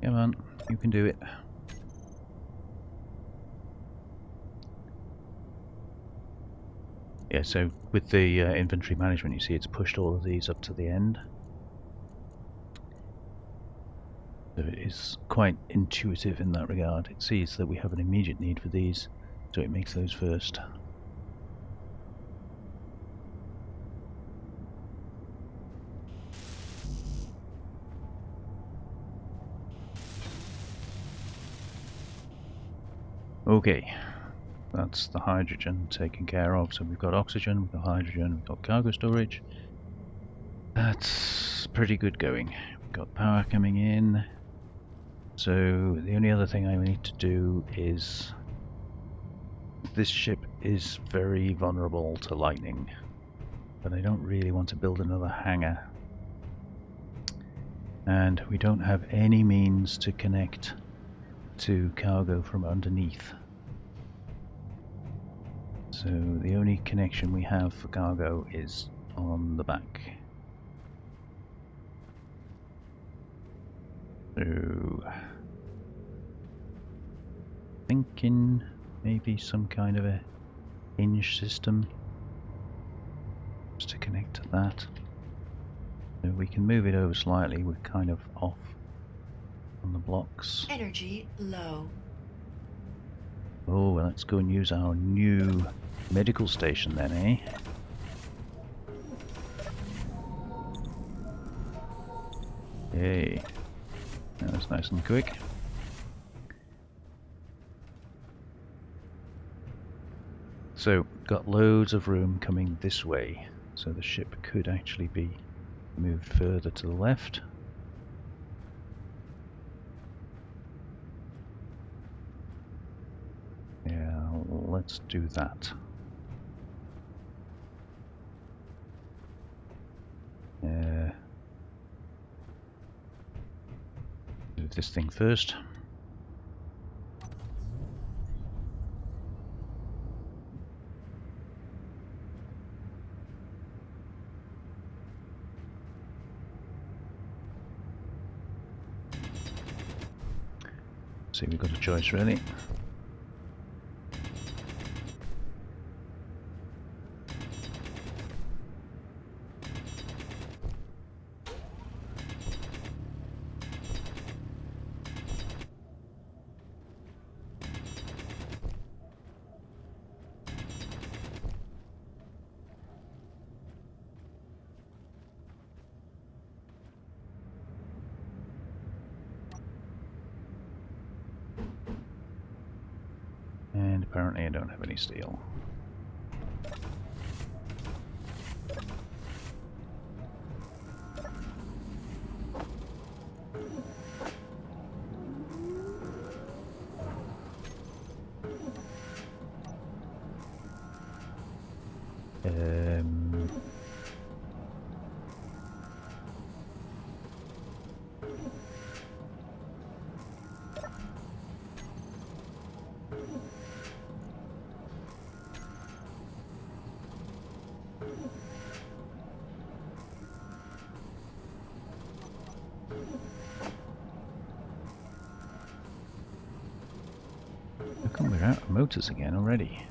Come on, you can do it. Yeah, so with the inventory management, you see it's pushed all of these up to the end. So it is quite intuitive in that regard. It sees that we have an immediate need for these, so it makes those first. Okay, that's the hydrogen taken care of. So we've got oxygen, we've got hydrogen, we've got cargo storage. That's pretty good going. We've got power coming in. So the only other thing I need to do is, this ship is very vulnerable to lightning, but I don't really want to build another hangar. And we don't have any means to connect to cargo from underneath. So the only connection we have for cargo is on the back. So thinking maybe some kind of a hinge system just to connect to that. So we can move it over slightly, we're kind of off on the blocks. Energy low. Oh, well, let's go and use our new medical station then, eh? Yay. That was nice and quick. So, got loads of room coming this way, so the ship could actually be moved further to the left. Yeah, let's do that. with this thing first. See, we've got a choice really. And apparently I don't have any steel. How come we're out of motors again already?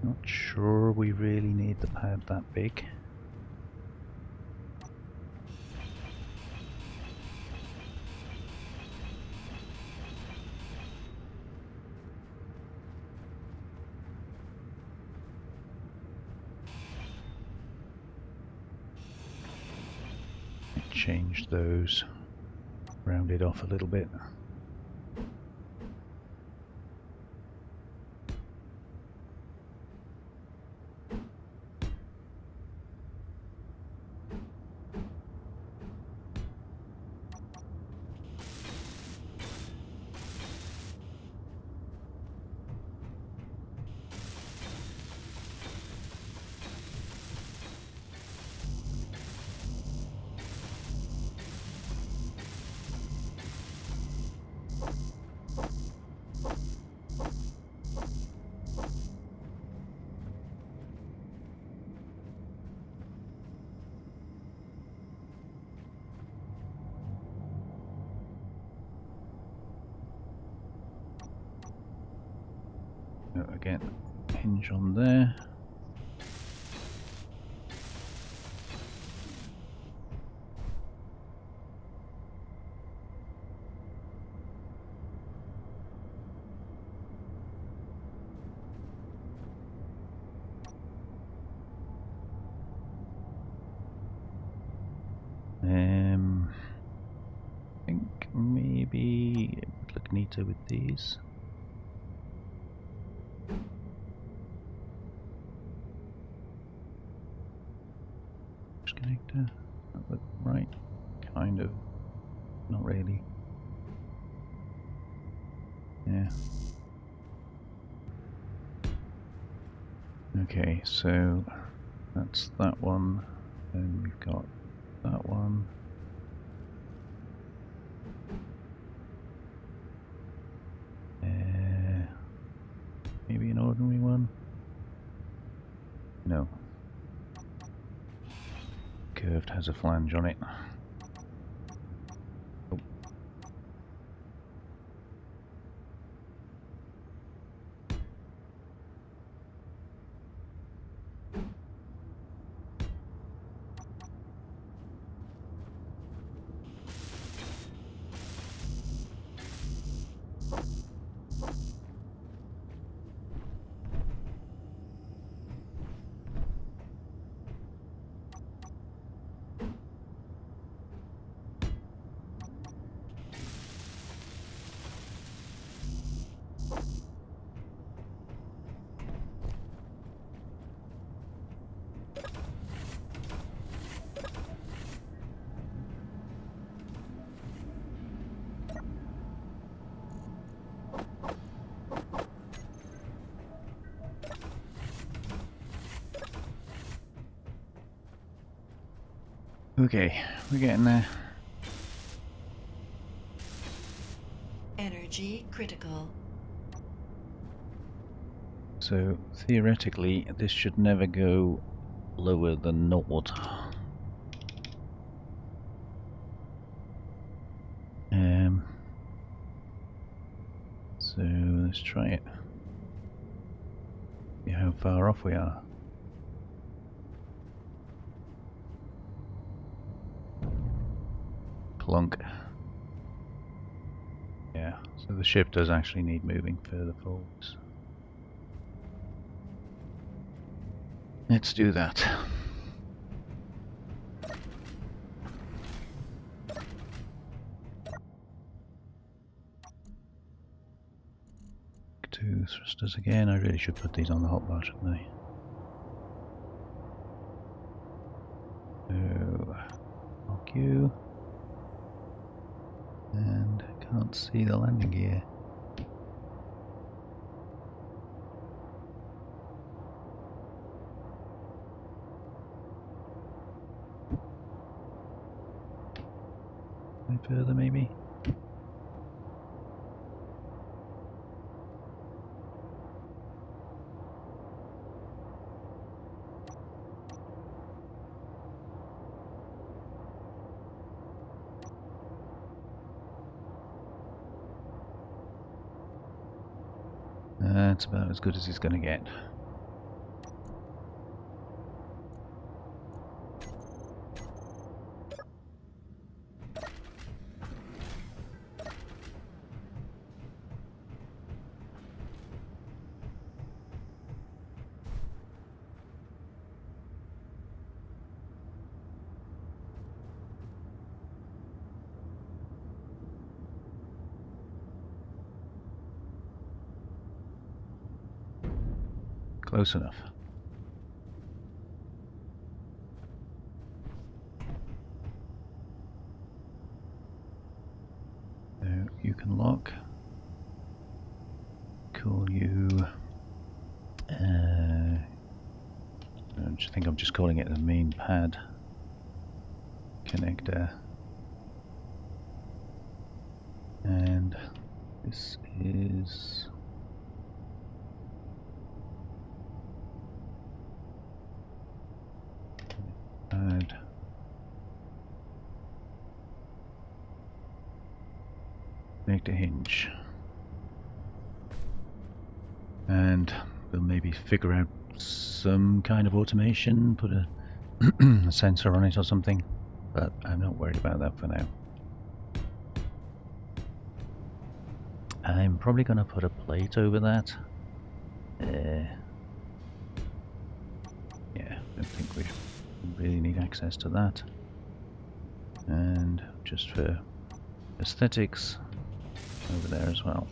Not sure we really need the pad that big. Change those, round it off a little bit. Again, hinge on there. I think maybe it would look neater with these. Connector, that look right? Kind of, not really. Yeah. Okay, so that's that one. Then we've got that one. Maybe an ordinary one? No. Curved has a flange on it. Oh. Okay, we're getting there. Energy critical. So theoretically, this should never go lower than 0. So let's try it. See how far off we are. Clunk. Yeah, so the ship does actually need moving further forwards. Let's do that. Two thrusters again. I really should put these on the hotbar, shouldn't I? So, lock you. And can't see the landing gear. Further, maybe? That's about as good as he's going to get. Close enough. So you can lock. Call you. I think I'm just calling it the main pad connector. And this is pad connector hinge. And we'll maybe figure out some kind of automation, put a, a sensor on it or something, but I'm not worried about that for now. I'm probably going to put a plate over that. Yeah, I don't think we really need access to that. And just for aesthetics, over there as well.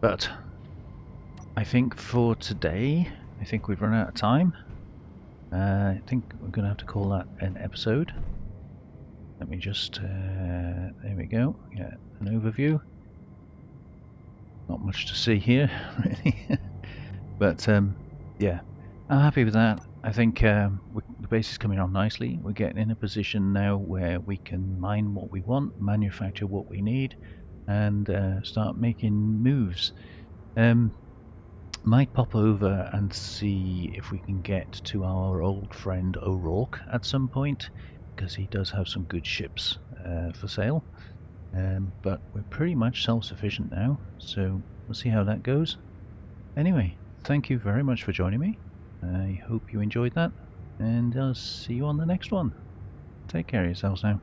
But I think for today, I think we've run out of time. I think we're going to have to call that an episode. Let me just, there we go, yeah, an overview. Not much to see here, really. But yeah, I'm happy with that. I think the base is coming on nicely. We're getting in a position now where we can mine what we want, manufacture what we need, and start making moves. Might pop over and see if we can get to our old friend O'Rourke at some point, because he does have some good ships for sale. But we're pretty much self-sufficient now, so we'll see how that goes. Anyway, thank you very much for joining me. I hope you enjoyed that, and I'll see you on the next one. Take care of yourselves now.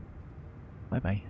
Bye bye.